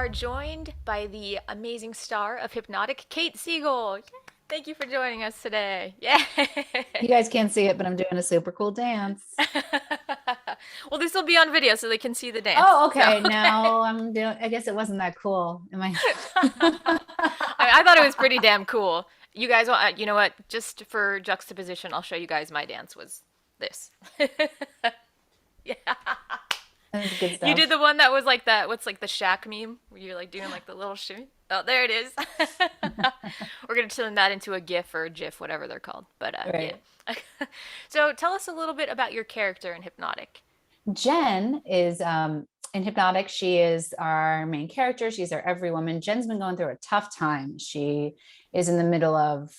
are joined by the amazing star of Hypnotic, Kate Siegel. Thank you for joining us today. Yeah. You guys can't see it, but I'm doing a super cool dance. Well, this will be on video so they can see the dance. Oh, So okay. Now I'm doing, I guess it wasn't that cool. Am I? I thought it was pretty damn cool. You guys, you know what? Just for juxtaposition, I'll show you guys my dance was this. Yeah. That's good You did stuff. the one that was like that. What's like the Shaq meme where you're like doing like the little shimmy? Oh, there it is. We're gonna turn that into a GIF or a GIF, whatever they're called. But yeah. Right. So tell us a little bit about your character in Hypnotic. Jen is in Hypnotic. She is our main character. She's our every woman. Jen's been going through a tough time. She is in the middle of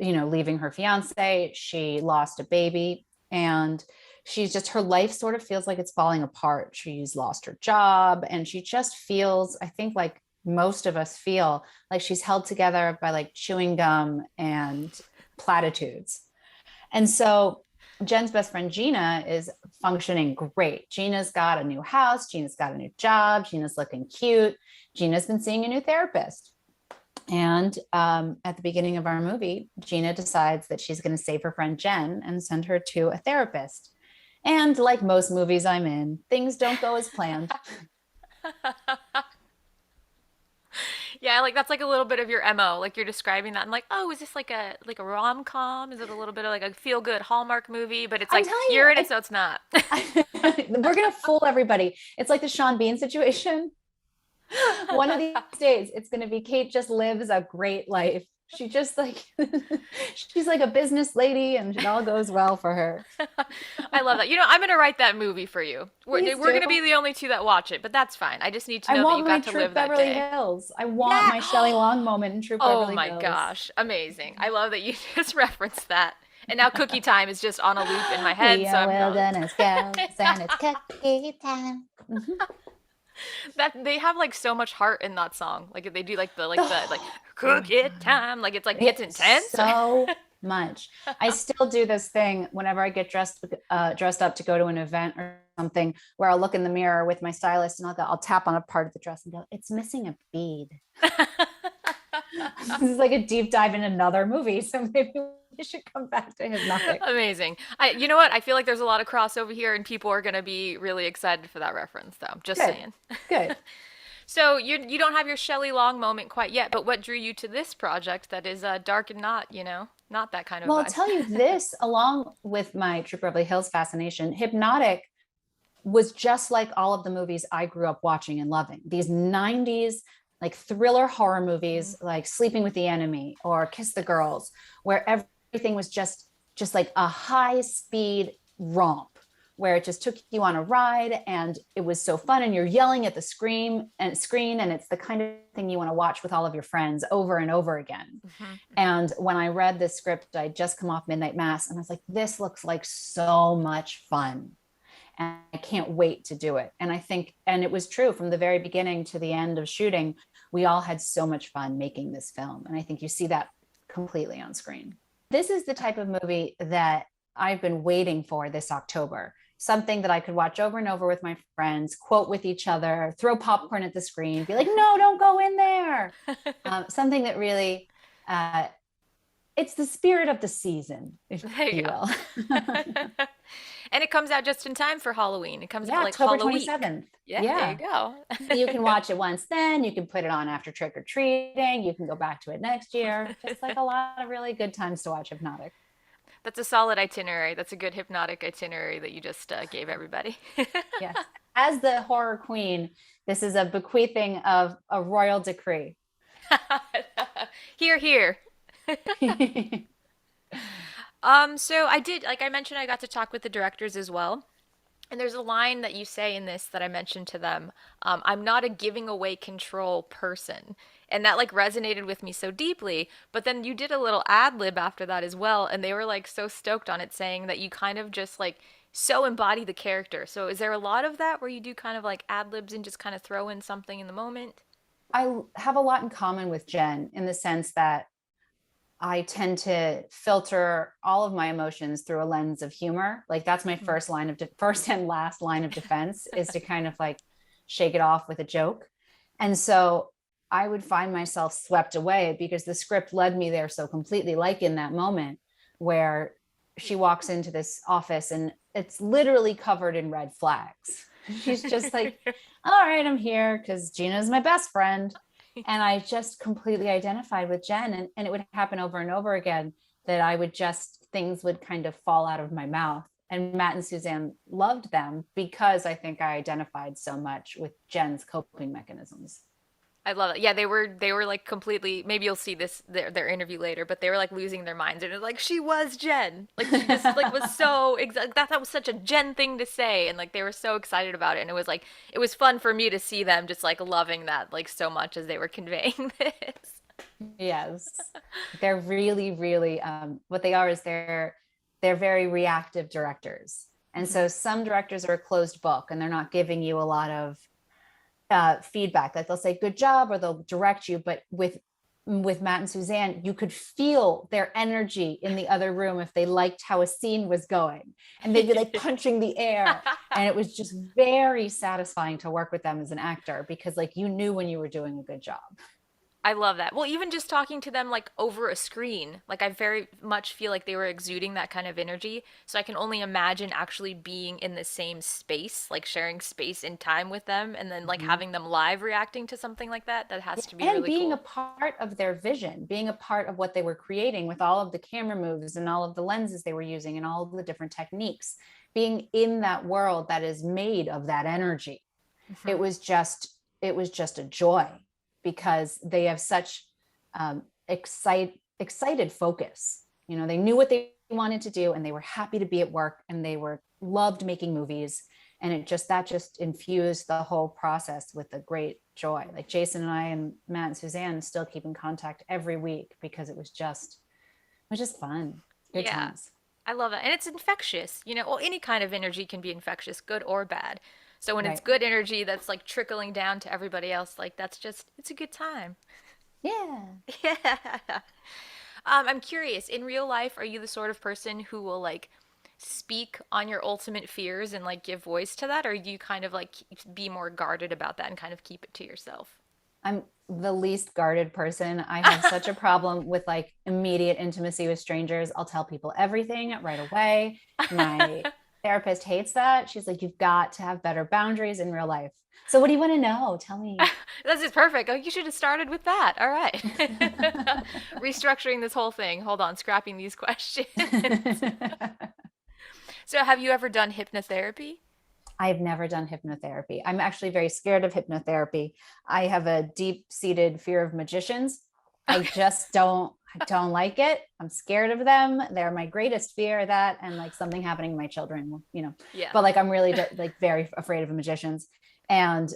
leaving her fiance. She lost a baby, and she's just her life sort of feels like it's falling apart. She's lost her job, and she just feels, I think, like most of us feel, like she's held together by like chewing gum and platitudes. And so Jen's best friend Gina is functioning great. Gina's got a new house, Gina's got a new job, Gina's looking cute. Gina's been seeing a new therapist. And at the beginning of our movie, Gina decides that she's going to save her friend Jen and send her to a therapist. And like most movies I'm in, things don't go as planned. Yeah, like that's like a little bit of your MO. Like you're describing that. I'm like, oh, is this like a rom com? Is it a little bit of like a feel good Hallmark movie? But it's I'm like telling you, you're in it, so it's not. we're going to fool everybody. It's like the Sean Bean situation. One of these days, it's going to be Kate just lives a great life. She just like, she's like a business lady and it all goes well for her. I love that. I'm gonna write that movie for you. We're Please we're do. gonna be the only two that watch it, but that's fine. I just need to I know that you want my got to Troop live that Beverly day. Hills. I want Yeah. my Shelley Long moment in Troop Oh Beverly my Hills. gosh, amazing! I love that you just referenced that. And now Cookie Time is just on a loop in my We head, so are I'm going. wilderness girls and it's cookie time. Mhm. That they have like so much heart in that song. Like they do like Cookie Time. Like it's like gets It's intense. so much. I still do this thing whenever I get dressed up to go to an event or something, where I'll look in the mirror with my stylist and I'll tap on a part of the dress and go, "It's missing a bead." This is like a deep dive in another movie, so maybe we should come back to Hypnotic. Amazing. You know what? I feel like there's a lot of crossover here, and people are gonna be really excited for that reference, though. Just Good, saying. good. So you don't have your Shelley Long moment quite yet, but what drew you to this project that is dark and not that kind of Well, I'll vibe? tell you this, along with my True Beverly Hills fascination, Hypnotic was just like all of the movies I grew up watching and loving. These 90s like thriller horror Mhm. movies like Sleeping with the Enemy or Kiss the Girls, where everything was just like a high speed romp where it just took you on a ride and it was so fun and you're yelling at the screen and it's the kind of thing you want to watch with all of your friends over and over again. Mhm. Mhm. And when I read this script, I'd just come off Midnight Mass and I was like, this looks like so much fun. And I can't wait to do it. And I think, and it was true from the very beginning to the end of shooting, we all had so much fun making this film. And I think you see that completely on screen. This is the type of movie that I've been waiting for this October. Something that I could watch over and over with my friends, quote with each other, throw popcorn at the screen, be like, no, don't go in there. Something that really, uh, it's the spirit of the season, if There you you will. go. And it comes out just in time for Halloween. It comes out Yeah, like October Halloween. 27th. Yeah, there you Yeah. go. So you can watch it once then, you can put it on after trick or treating, you can go back to it next year. Just like a lot of really good times to watch Hypnotic. That's a solid itinerary. That's a good hypnotic itinerary that you just gave everybody. Yes. As the horror queen, this is a bequeathing of a royal decree. Here, here. So I did, like I mentioned, I got to talk with the directors as well. And there's a line that you say in this that I mentioned to them. I'm not a giving away control person. And that like resonated with me so deeply. But then you did a little ad lib after that as well. And they were like so stoked on it, saying that you kind of just like so embody the character. So is there a lot of that where you do kind of like ad libs and just kind of throw in something in the moment? I have a lot in common with Jen in the sense that I tend to filter all of my emotions through a lens of humor. Like that's my Mm. first and last line of defense is to kind of like shake it off with a joke. And so I would find myself swept away because the script led me there so completely, like in that moment where she walks into this office and it's literally covered in red flags. She's just like, all right, I'm here because Gina's my best friend. And I just completely identified with Jen. And it would happen over and over again that I would just, things would kind of fall out of my mouth. And Matt and Suzanne loved them because I think I identified so much with Jen's coping mechanisms. I love it. Yeah, they were like completely. Maybe you'll see this their interview later, but they were like losing their minds. And it was like she was Jen. Like she just like was so that was such a Jen thing to say, and like they were so excited about it. And it was like it was fun for me to see them just like loving that like so much as they were conveying this. Yes. They're really, really what they are is they're very reactive directors. And Mhm. so some directors are a closed book and they're not giving you a lot of feedback. Like they'll say good job or they'll direct you, but with Matt and Suzanne, you could feel their energy in the other room if they liked how a scene was going. And they'd be like punching the air. And it was just very satisfying to work with them as an actor because like you knew when you were doing a good job. I love that. Well, even just talking to them like over a screen, like I very much feel like they were exuding that kind of energy. So I can only imagine actually being in the same space, like sharing space and time with them, and then like Mhm. having them live reacting to something like that. That has to be And really being a cool. part of their vision, being a part of what they were creating with all of the camera moves and all of the lenses they were using and all of the different techniques, being in that world that is made of that energy. Hmm. It was just a joy because they have such excited focus. They knew what they wanted to do and they were happy to be at work and they were loved making movies, and that just infused the whole process with a great joy. Like Jason and I and Matt and Suzanne still keep in contact every week because it was just fun. Good Yeah, times. I love it. And it's infectious. Well, any kind of energy can be infectious, good or bad. So when it's Right. good energy that's like trickling down to everybody else, like it's a good time. Yeah. Yeah. I'm curious, in real life, are you the sort of person who will like speak on your ultimate fears and like give voice to that, or do you kind of like be more guarded about that and kind of keep it to yourself? I'm the least guarded person. I have such a problem with like immediate intimacy with strangers. I'll tell people everything right away. My therapist hates that. She's like, you've got to have better boundaries in real life. So, what do you want to know? Tell me. This is perfect. Oh, you should have started with that. All right. Restructuring this whole thing. Hold on, scrapping these questions. So, have you ever done hypnotherapy? I've never done hypnotherapy. I'm actually very scared of hypnotherapy. I have a deep-seated fear of magicians. I Okay. just I don't like it. I'm scared of them. They're my greatest fear, that and like something happening to my children. Yeah. But like I'm really like very afraid of magicians and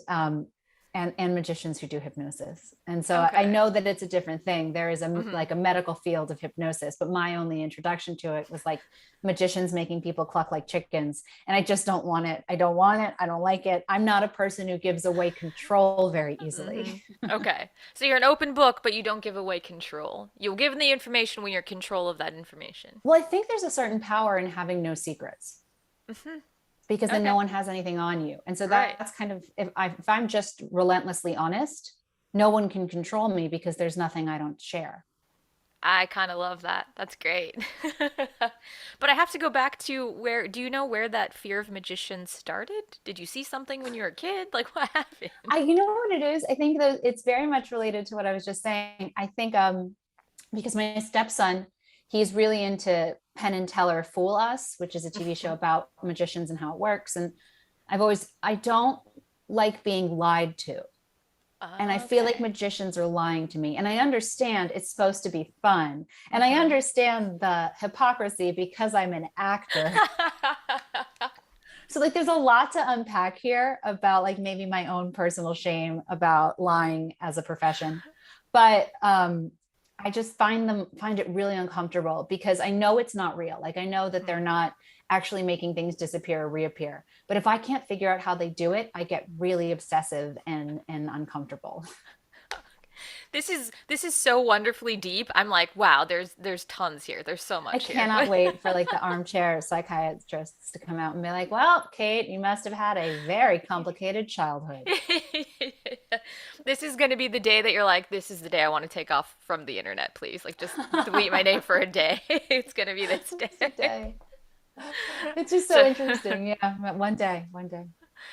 and magicians who do hypnosis. And so I Okay. know that it's a different thing. There is a Hmm. like a medical field of hypnosis, but my only introduction to it was like magicians making people cluck like chickens, and I just don't want it. I don't want it. I don't like it. I'm not a person who gives away control very Hmm. easily. Okay. So you're an open book, but you don't give away control. You'll give them the information when you're in control of that information. Well, I think there's a certain power in having no secrets Hmm. because then no Okay. one has anything on you. And so Right. that's kind of, if I'm just relentlessly honest, no one can control me because there's nothing I don't share. I kind of love that. That's great. But I have to go back to where, do you know where that fear of magicians started? Did you see something when you were a kid? Like what happened? You know what it is? I think that it's very much related to what I was just saying. I think because my stepson, he's really into Penn and Teller Fool Us, which is a TV show about magicians and how it works. And I don't like being lied to. And I feel like Okay. magicians are lying to me. And I understand it's supposed to be fun. And I Hmm. understand the hypocrisy because I'm an actor. So like there's a lot to unpack here about like maybe my own personal shame about lying as a profession. But I just find it really uncomfortable because I know it's not real. Like I know that they're not actually making things disappear or reappear. But if I can't figure out how they do it, I get really obsessive and uncomfortable. This is so wonderfully deep. I'm like, wow, there's tons here. There's so I much here. cannot wait for like the armchair psychiatrists to come out and be like, well, Kate, you must have had a very complicated childhood. This is going to be the day that you're like, this is the day I want to take off from the internet, please. Like, just delete my name for a day. It's going to be this day. Today. It's just so So, interesting. Yeah, one day, one day.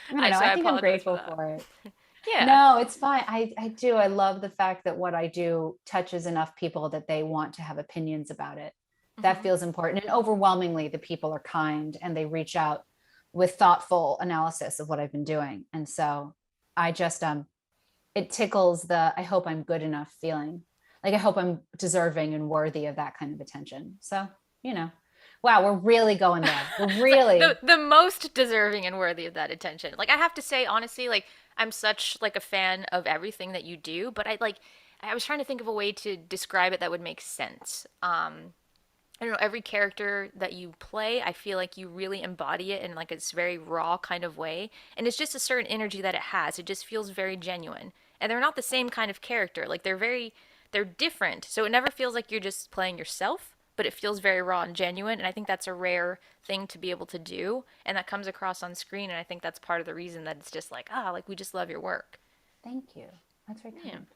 I don't know. so I I think I'm apologize for grateful that. for it. Yeah. No, it's fine. I do. I love the fact that what I do touches enough people that they want to have opinions about it. That Hmm. feels important. And overwhelmingly, the people are kind and they reach out with thoughtful analysis of what I've been doing. And so I just it tickles the I hope I'm good enough feeling. Like I hope I'm deserving and worthy of that kind of attention. So, you know, wow, we're really going there. We're It's like really the most deserving and worthy of that attention. Like I have to say honestly, like I'm such like a fan of everything that you do, but I was trying to think of a way to describe it that would make sense. I don't know, every character that you play, I feel like you really embody it in like this very raw kind of way. And it's just a certain energy that it has. It just feels very genuine. And they're not the same kind of character. Like they're different. So it never feels like you're just playing yourself, but it feels very raw and genuine. And I think that's a rare thing to be able to do. And that comes across on screen. And I think that's part of the reason that it's just like, like we just love your work. thank you. That's very Yeah. kind.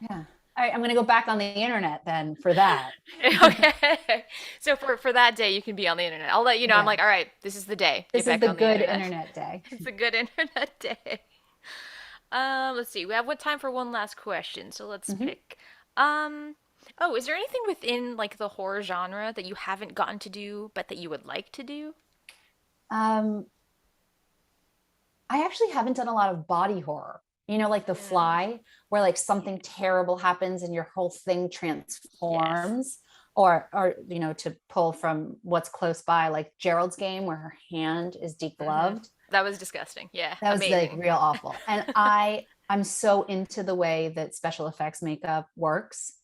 Yeah. All right, I'm going to go back on the internet then for that. Okay. So for that day, you can be on the internet. I'll let you know. I'm Yeah. like, all right, this is the day. Get This is back the on the good internet. internet day. It's a good internet day. Let's see. We have time for one last question, so let's Mhm. pick. Oh, is there anything within like the horror genre that you haven't gotten to do, but that you would like to do? Um, I actually haven't done a lot of body horror, like The Yeah. Fly, where like something terrible happens and your whole thing Yes. transforms. Or to pull from what's close by, like Gerald's Game, where her hand is Mm-hmm. degloved. That was disgusting. Yeah. That was like Amazing. real awful. And I'm so into the way that special effects makeup works.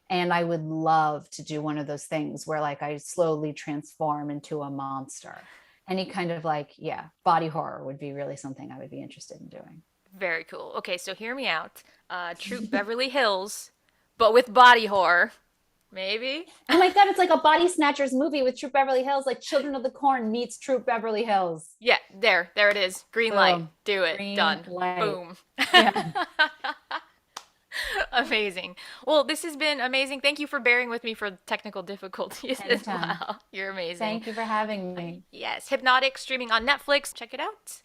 And I would love to do one of those things where like I slowly transform into a monster. Any kind of like, yeah, body horror would be really something I would be interested in doing. Very cool. Okay, so hear me out. Troop Beverly Hills, but with body horror. Maybe? Oh my God, it's like a body snatchers movie with Troop Beverly Hills, like Children of the Corn meets Troop Beverly Hills. Yeah, there it is. Green light. Boom. Do it. Green Done. light. Boom. Yeah. Amazing. Well, this has been amazing. Thank you for bearing with me for technical difficulties as Anytime. well. You're amazing. Thank you for having me. Yes, Hypnotic streaming on Netflix. Check it out.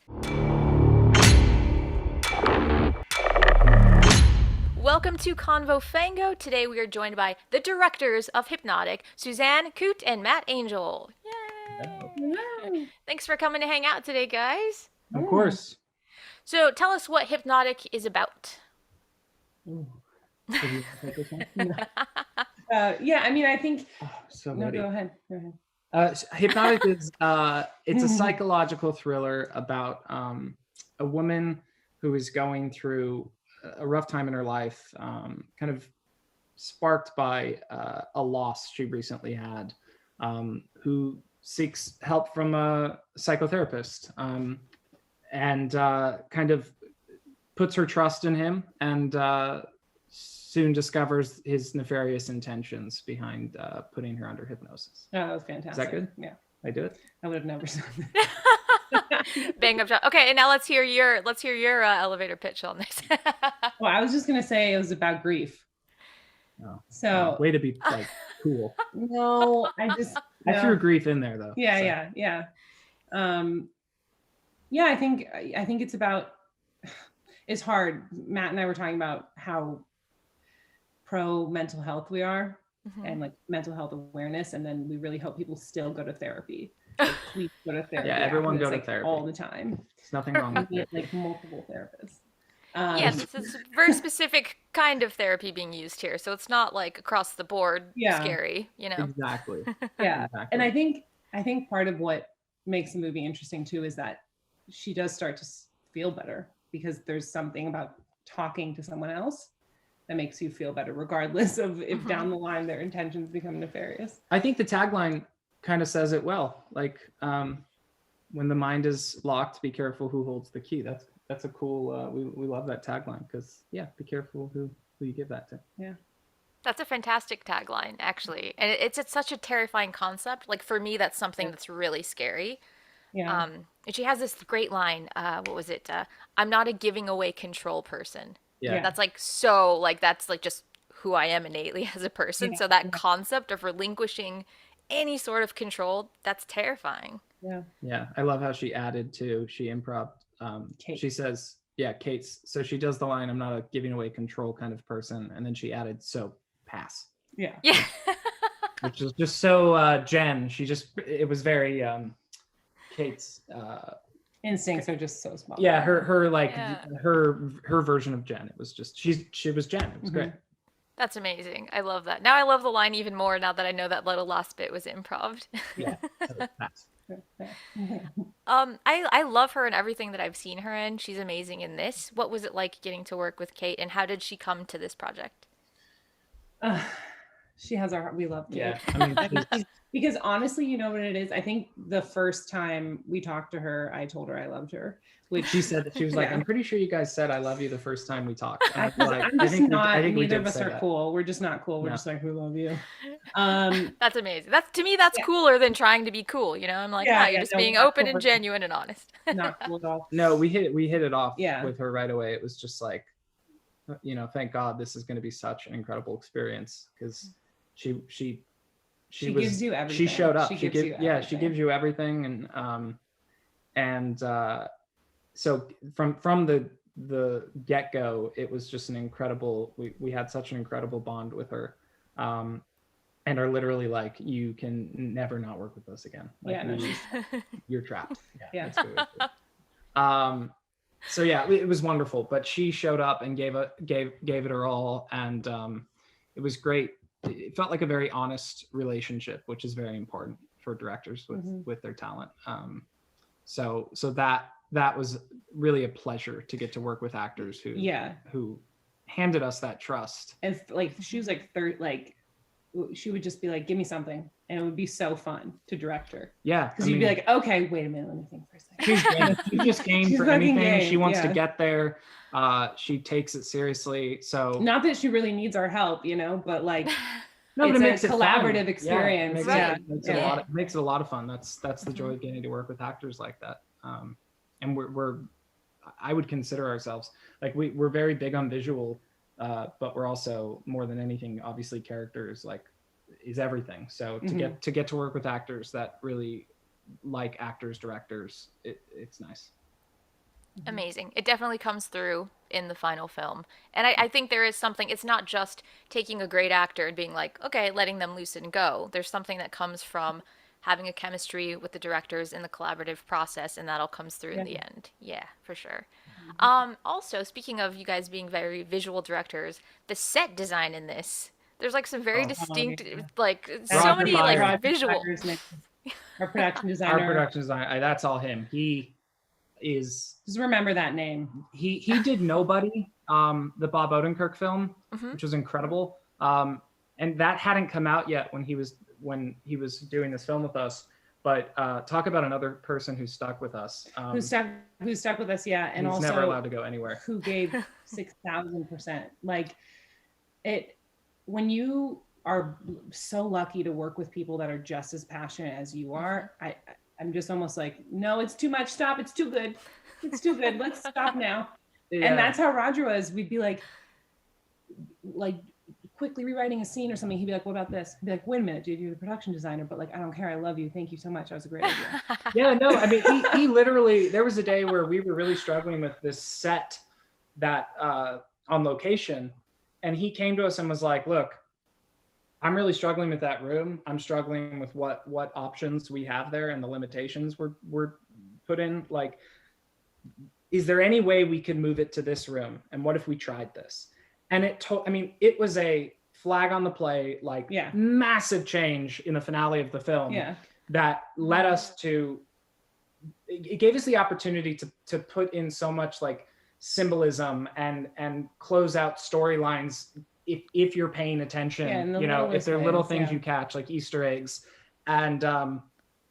Welcome to Convo Fango. Today we are joined by the directors of Hypnotic, Suzanne, Coote, and Matt Angel. Yay! Thanks for coming to hang out today, guys. Of course. So tell us what Hypnotic is about. Ooh. So do you wanna take this one? No. Yeah, I mean, I think. Oh, so No, ready. go ahead. Go ahead. Hypnotic is it's a psychological thriller about a woman who is going through a rough time in her life, kind of sparked by a loss she recently had, who seeks help from a psychotherapist, and kind of puts her trust in him, and soon discovers his nefarious intentions behind putting her under hypnosis. Oh, that was fantastic. good? Yeah, I do it. I would have never said that. Bang up shot. Okay, and now let's hear your elevator pitch on this. Well, I was just gonna say it was about grief. Oh, So way to be like cool. no, I just I no. threw grief in there though. Yeah, so. yeah. Yeah. I think it's about. It's hard. Matt and I were talking about how pro mental health we are, and like mental health awareness, and then we really hope people still go to therapy. Like, please go to therapy. Yeah, everyone after go this, to like, therapy. all the time. There's nothing wrong with We it. get like multiple therapists. Yes, it's a very specific kind of therapy being used here, so it's not like across the board Yeah. scary, Exactly. Yeah. Exactly. And I think part of what makes the movie interesting too is that she does start to feel better, because there's something about talking to someone else that makes you feel better, regardless of if down the line their intentions become nefarious. I think the tagline kind of says it well. Like, when the mind is locked, be careful who holds the key. That's a cool. We love that tagline because be careful who you give that to. Yeah. That's a fantastic tagline, actually, and it's such a terrifying concept. Like for me, that's something that's really scary. Yeah. And she has this great line. What was it? I'm not a giving away control person. Yeah. That's like so like that's like just who I am innately as a person. Yeah. So that concept of relinquishing any sort of control, that's terrifying. Yeah. Yeah, I love how she added to, she improv. Kate. She says, yeah, Kate's. So she does the line, I'm not a giving away control kind of person. And then she added, so pass. Yeah. Yeah. Which is just so Jen. It was very Kate's. Instincts are just so small. Yeah, her like Yeah. her version of Jen. It was just, she was Jen. It was great. That's amazing. I love that. Now I love the line even more now that I know that little last bit was improv. Yeah, so pass. I love her in everything that I've seen her in. She's amazing in this. What was it like getting to work with Kate, and how did she come to this project? She has our heart. We love Kate. Yeah, I mean, Because honestly, you know what it is? I think the first time we talked to her, I told her I loved her. Which she said that she was like, Yeah. I'm pretty sure you guys said I love you the first time we talked. And I was like, I'm just not. we Neither did of us say are that. cool. We're just not cool. We're No. just like, we love you. That's amazing. That's to me that's Yeah. cooler than trying to be cool, you know? I'm like, Yeah, nah, you're yeah, just no, being not open cool. and genuine and honest. Not cool at all. No, we hit it off Yeah. with her right away. It was just like, you know, thank God this is going to be such an incredible experience, because she was, gives you everything. she showed up. She She gives you she everything. gives you everything, and so from the get-go, it was just an incredible, we had such an incredible bond with her, and are literally like, you can never not work with us again. Like, Yeah, no, you're trapped. Yeah. That's good. So yeah, it was wonderful, but she showed up and gave it her all, and it was great. It felt like a very honest relationship, which is very important for directors with their talent. So that was really a pleasure to get to work with actors who handed us that trust. And like she was like she would just be like, give me something, and it would be so fun to direct her. Yeah, Because you'd be like, okay, wait a minute, let me think for a second. she's game. She's just game She's for fucking anything. game, She wants to yeah. get there. She takes it seriously. So Not that she really needs our help, you know, but like no, but it's it a makes it fun. collaborative experience. Yeah, it makes, Right. it, makes Yeah. it a lot. It makes it a lot of fun. That's the joy of getting to work with actors like that. And we're I would consider ourselves like we're very big on visual, but we're also more than anything, obviously, characters like is everything. So to get to work with actors that really like actors, directors, it's nice. Amazing. It definitely comes through in the final film. And I think there is something, it's not just taking a great actor and being like, okay, letting them loose and go. There's something that comes from having a chemistry with the directors in the collaborative process, and that all comes through in the end. Yeah, for sure. Also, speaking of you guys being very visual directors, the set design in this, there's like some very distinct, yeah. like so Roger many Fire. like visual. Our production designer. Our production design, that's all him. He is, Just remember that name. he did Nobody, the Bob Odenkirk film, Mhm. which was incredible. And that hadn't come out yet when he was doing this film with us. But talk about another person who stuck with us. Who stuck with us, yeah. And he's also never allowed to go anywhere. who gave 6,000%. Like when you are so lucky to work with people that are just as passionate as you are, I'm just almost like, no, it's too much. Stop. It's too good. It's too good. Let's stop now. Yeah. And that's how Roger was. We'd be like quickly rewriting a scene or something. He'd be like, what about this? I'd be like, wait a minute, dude, you're the production designer, but like, I don't care. I love you. Thank you so much. That was a great idea. Yeah, no, I mean, he literally, there was a day where we were really struggling with this set that on location, and he came to us and was like, look, I'm really struggling with that room. I'm struggling with what options we have there and the limitations we're put in. Like, is there any way we could move it to this room? And what if we tried this? And it was a flag on the play, like massive change in the finale of the film that led us to, it gave us the opportunity to put in so much like symbolism and close out storylines if you're paying attention, you know, if there are little things you catch, like Easter eggs, and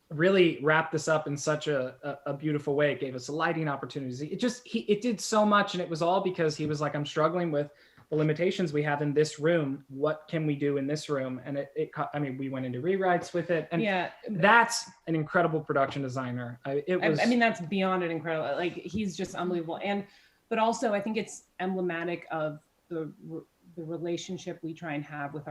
really wrap this up in such a beautiful way. It gave us lighting opportunities. It did so much, and it was all because he was like, I'm struggling with the limitations we have in this room. What can we do in this room? And I mean, we went into rewrites with it, and that's an incredible production designer. I mean, that's beyond an incredible. Like, he's just unbelievable. But also, I think it's emblematic of the relationship we try and have with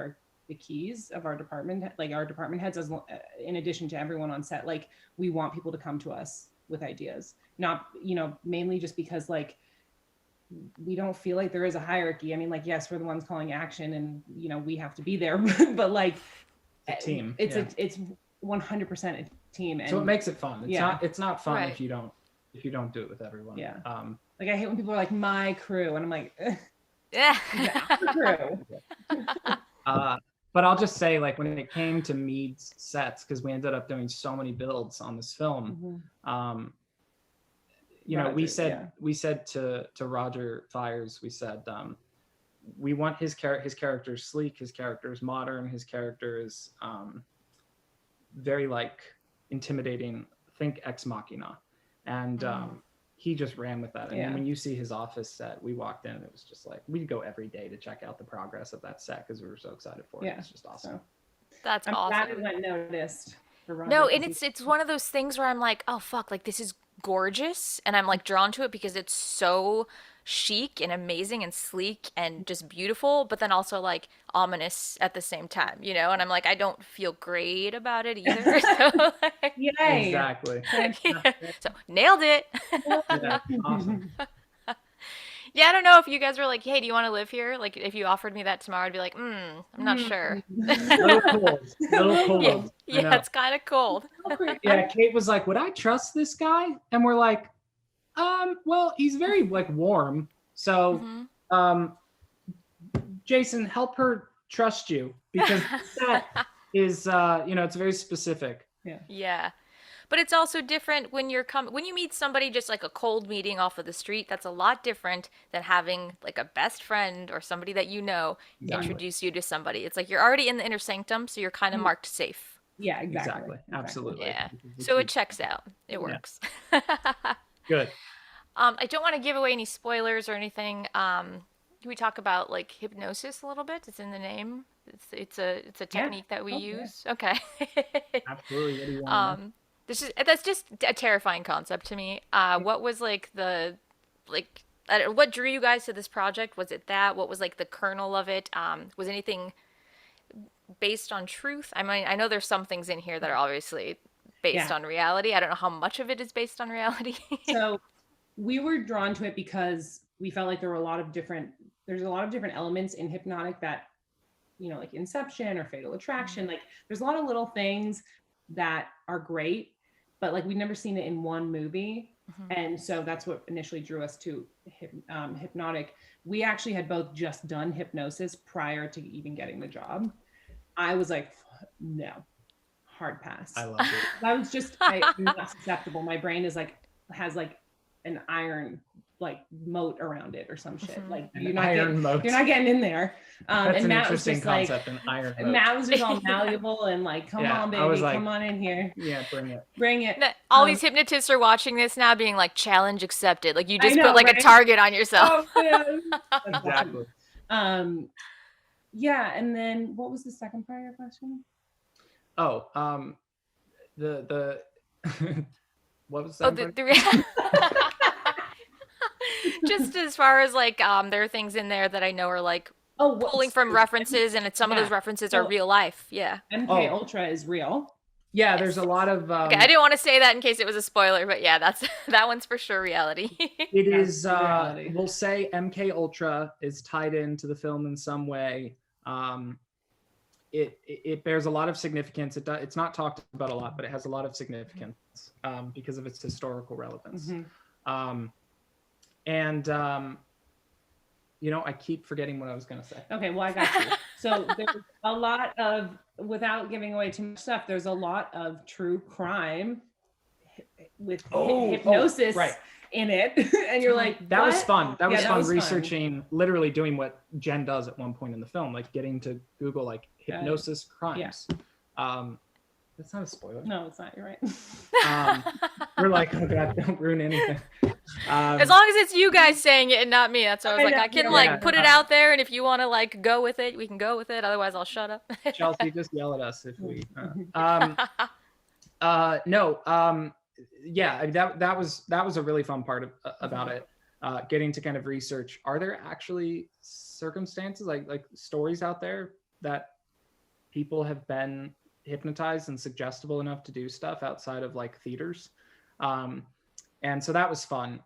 the keys of our department, like our department heads, as in addition to everyone on set. Like, we want people to come to us with ideas, not, mainly just because like we don't feel like there is a hierarchy. I mean, like, yes, we're the ones calling action, and we have to be there, but like a team. It's 100% a team, and so it makes it fun. It's not fun right. if you don't do it with everyone. Yeah. Like, I hate when people are like, my crew, and I'm like, yeah, crew. But I'll just say, like, when it came to Mead's sets, because we ended up doing so many builds on this film, Mm-hmm. Roger, Roger, we said to Roger Fires, we said, we want his character sleek, his character is modern, his character is very like intimidating. Think Ex Machina, and he just ran with that. And when you see his office set, we walked in, and it was just like, we'd go every day to check out the progress of that set because we were so excited for it. It's just awesome. That's I'm awesome. glad it went noticed. No, and it's one of those things where I'm like, oh fuck, like this is gorgeous, and I'm like drawn to it because it's so chic and amazing and sleek and just beautiful, but then also like ominous at the same time, and I'm like, I don't feel great about it either. So, like, yay! Exactly. yeah. So nailed it. Yeah, awesome. Yeah, I don't know if you guys were like, hey, do you want to live here? Like, if you offered me that tomorrow, I'd be like, I'm not sure. Little cold. Yeah, it's kind of cold. Yeah, Kate was like, would I trust this guy? And we're like, well, he's very like warm. So, Jason, help her trust you, because that is, it's very specific. Yeah. But it's also different when when you meet somebody just like a cold meeting off of the street. That's a lot different than having like a best friend or somebody that introduce you to somebody. It's like you're already in the inner sanctum, so you're kind of marked safe. Yeah, exactly. Absolutely. Yeah. So it checks out. It works. Good. I don't want to give away any spoilers or anything. Can we talk about like hypnosis a little bit? It's in the name. It's a technique that we use. Yeah. Okay. Absolutely. What do you want? That's just a terrifying concept to me. What was like what drew you guys to this project? Was it that? What was like the kernel of it? Was anything based on truth? I mean, I know there's some things in here that are obviously based on reality. I don't know how much of it is based on reality. So we were drawn to it because we felt like there's a lot of different elements in Hypnotic that, like Inception or Fatal Attraction. Like, there's a lot of little things that are great, but like we'd never seen it in one movie. And so that's what initially drew us to Hypnotic. We actually had both just done hypnosis prior to even getting the job. I was like, no, hard pass. I love it. I was just, I'm not susceptible. My brain is like, has like an iron like moat around it or some shit. Like, you're not getting in there. That's and an Matt interesting was just concept, like, an iron moat. Matt was just all malleable and like, come on, baby, like, come on in here. Yeah, bring it. All these hypnotists are watching this now, being like, challenge accepted. Like, you just put like a target on yourself. Oh, exactly. Yeah, and then what was the second part of your question? Oh, the what was that? Just as far as like, there are things in there that I know are like pulling from references, and some of those references are real life. Yeah. MK Ultra is real. Yeah, there's a lot of. Okay, I didn't want to say that in case it was a spoiler, but yeah, that one's for sure reality. It is. We'll say MK Ultra is tied into the film in some way. It bears a lot of significance. It's not talked about a lot, but it has a lot of significance because of its historical relevance. I keep forgetting what I was going to say. Okay, well, I got you. So there's a lot of, without giving away too much stuff, there's a lot of true crime with hypnosis in it. And you're like, that was fun. That was fun researching, literally doing what Jen does at one point in the film, like getting to Google like hypnosis crimes. That's not a spoiler. No, it's not. You're right. We're like, oh god, don't ruin anything. As long as it's you guys saying it and not me. That's why I was I like, know, I can yeah, like yeah. put it out there, and if you want to like go with it, we can go with it. Otherwise, I'll shut up. Chelsea, just yell at us if we. Yeah, that was a really fun part about it. Getting to kind of research, are there actually circumstances like stories out there that people have been hypnotized and suggestible enough to do stuff outside of like theaters? And so that was fun.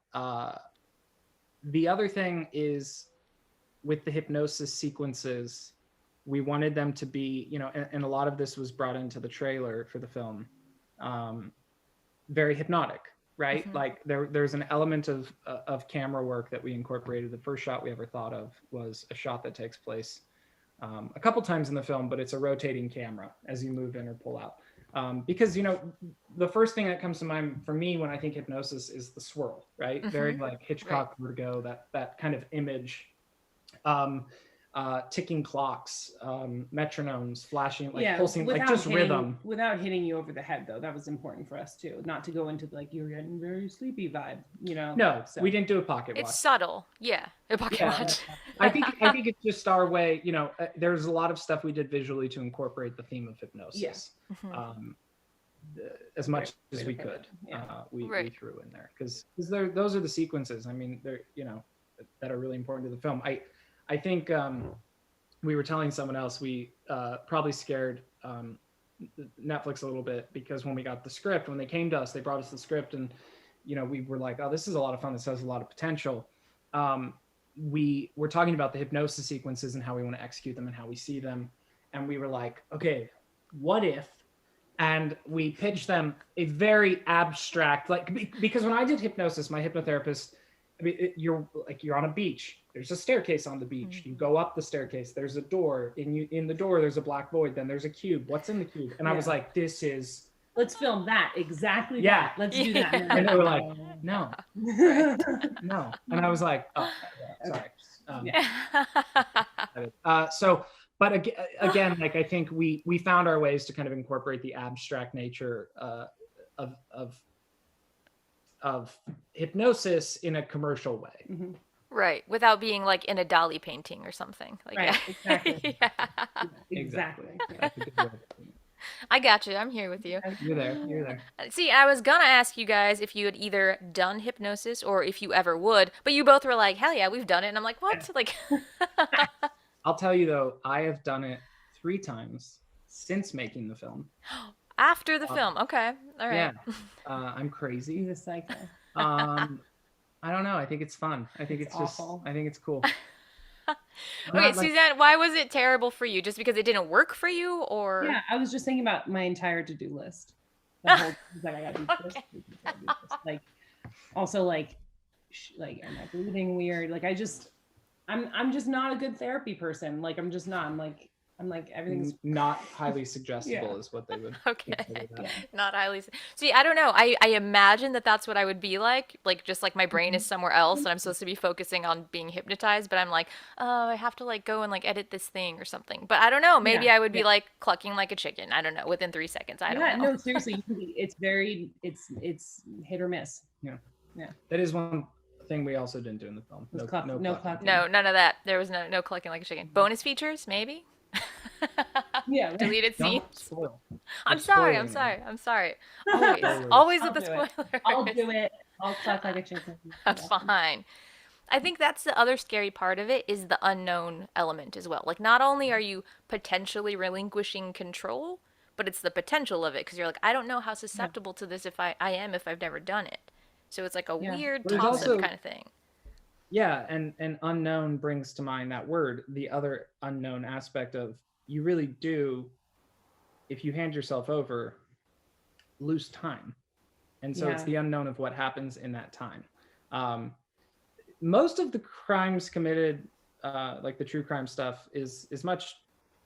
The other thing is with the hypnosis sequences, we wanted them to be, you know, and a lot of this was brought into the trailer for the film, very hypnotic, right? Mhm. Like there's an element of camera work that we incorporated. The first shot we ever thought of was a shot that takes place a couple times in the film, but it's a rotating camera as you move in or pull out. Because, you know, the first thing that comes to mind for me when I think hypnosis is the swirl, right? Very like Hitchcock Vertigo, that kind of image. Ticking clocks, metronomes, flashing, like pulsing, like just rhythm. Without hitting you over the head, though, that was important for us too, not to go into like you're getting very sleepy vibe, you know. No, so. we didn't do a pocket watch. It's subtle, yeah. A pocket watch. I think it's just our way. You know, there's a lot of stuff we did visually to incorporate the theme of hypnosis. Yes. As much as we could, we threw in there because those are the sequences. I mean, they're, you know, that are really important to the film. I think we were telling someone else we probably scared Netflix a little bit because when we got the script, when they came to us, they brought us the script, and you know, we were like, oh, this is a lot of fun. This has a lot of potential. We were talking about the hypnosis sequences and how we want to execute them and how we see them, and we were like, okay, what if? And we pitched them a very abstract, like, because when I did hypnosis, my hypnotherapist, I mean, you're on a beach. There's a staircase on the beach. You go up the staircase. There's a door. In the door, there's a black void. Then there's a cube. What's in the cube? And I was like, this is... Let's film that. Exactly that. Let's do that. And they were like, no. No. And I was like, oh, sorry. But again, like, I think we found our ways to kind of incorporate the abstract nature of hypnosis in a commercial way. Mm-hmm. Right, without being like in a Dali painting or something. Like, right, exactly. Exactly. That's a good way of putting it. I got you. I'm here with you. You're there. See, I was gonna ask you guys if you had either done hypnosis or if you ever would, but you both were like, hell yeah, we've done it. And I'm like, what? Like, I'll tell you though, I have done it 3 times since making the film. after the film. Okay. All right. Yeah. I'm crazy. He's a psycho. I don't know. I think it's fun. I think it's just, awful. I think it's cool. Okay, Suzanne, why was it terrible for you? Just because it didn't work for you, or? Yeah, I was just thinking about my entire to-do list. The whole, like, I gotta do this, I gotta do this. Like, also like, am I breathing weird? Like, I'm just not a good therapy person. Like, I'm just not. I'm like everything's not highly suggestible is what they would. Okay. Yeah. Not highly. See, I don't know. I imagine that's what I would be like just like my brain is somewhere else and I'm supposed to be focusing on being hypnotized, but I'm like, oh, I have to like go and like edit this thing or something. But I don't know. Maybe I would be like clucking like a chicken. I don't know. Within 3 seconds. I don't know. No, seriously. It's it's hit or miss. Yeah. That is one thing we also didn't do in the film. No clucking. No, none of that. There was no clucking like a chicken. Bonus features, maybe. Yeah. Deleted scenes. Spoil. I'm sorry. Always with the spoiler. I'll do it. I'll cluck like a chicken. That's fine. I think that's the other scary part of it is the unknown element as well. Like, not only are you potentially relinquishing control, but it's the potential of it because you're like, I don't know how susceptible to this if I've never done it. So it's like a weird toss-up kind of thing. Yeah, and unknown brings to mind that word, the other unknown aspect of you really do, if you hand yourself over, lose time. And so it's the unknown of what happens in that time. Most of the crimes committed, like the true crime stuff, is much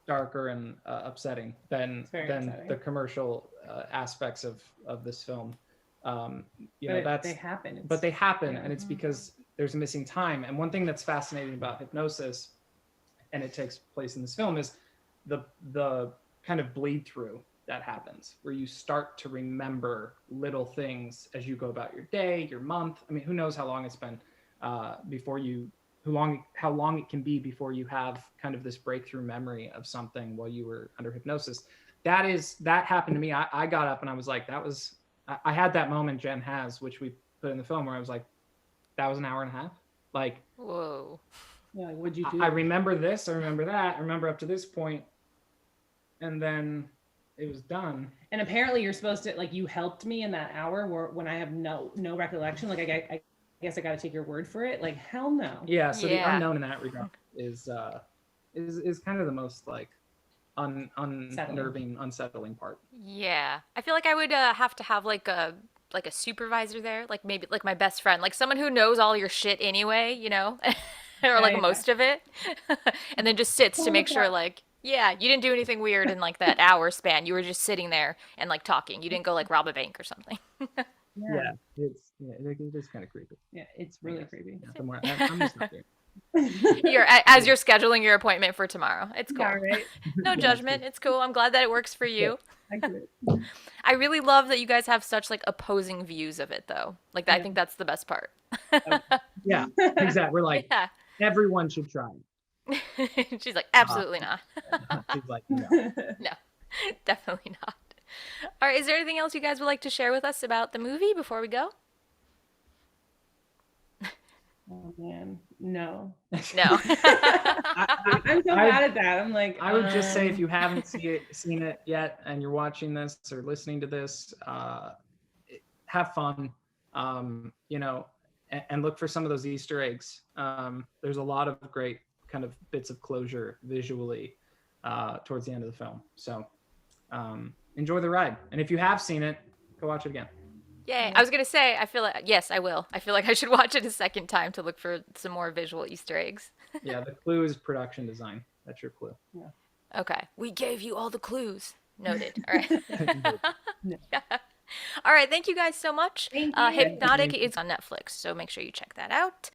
darker and upsetting than the commercial aspects of this film. They happen. But they happen, and it's because there's a missing time. And one thing that's fascinating about hypnosis, and it takes place in this film, is the kind of bleed through that happens, where you start to remember little things as you go about your day, your month. I mean, who knows how long it's been before you, how long it can be before you have kind of this breakthrough memory of something while you were under hypnosis. That happened to me. I got up and I was like, I had that moment Jen has, which we put in the film, where I was like, that was an hour and a half. Like, Whoa. Yeah, like, what'd you do? I remember this, I remember that, I remember up to this point, and then it was done. And apparently you're supposed to, like, you helped me in that hour when I have no recollection. Like, I guess I got to take your word for it. Like, hell no. Yeah. So the Yeah. unknown in that regard is kind of the most like unnerving, unsettling part. Yeah. I feel like I would have to have like a supervisor there, like maybe like my best friend, like someone who knows all your shit anyway, you know, or like Right. most of it, and then just sits to make sure, like, yeah, you didn't do anything weird in like that hour span. You were just sitting there and like talking. You didn't go like rob a bank or something. Yeah. It is kind of creepy. Yeah, it's really creepy. Yeah, the more, I'm just not there. As you're scheduling your appointment for tomorrow. It's cool. Yeah, right. No judgment. It's cool. I'm glad that it works for you. I get it. I really love that you guys have such like opposing views of it though. Like I think that's the best part. Yeah, exactly. We're like, Yeah. everyone should try. She's like, absolutely not. She's like, no. No, definitely not. All right, is there anything else you guys would like to share with us about the movie before we go? Oh man, no. No. I'm so bad at that. I'm like, I would just say, if you haven't seen it yet and you're watching this or listening to this, have fun, you know, and look for some of those Easter eggs. There's a lot of great kind of bits of closure visually towards the end of the film. So enjoy the ride. And if you have seen it, go watch it again. Yay. I was going to say, I feel like, yes, I will. I feel like I should watch it a second time to look for some more visual Easter eggs. Yeah, the clue is production design. That's your clue. Yeah. Okay. We gave you all the clues. Noted. All right. Yeah. All right. Thank you guys so much. Thank you. Hypnotic is on Netflix, so make sure you check that out.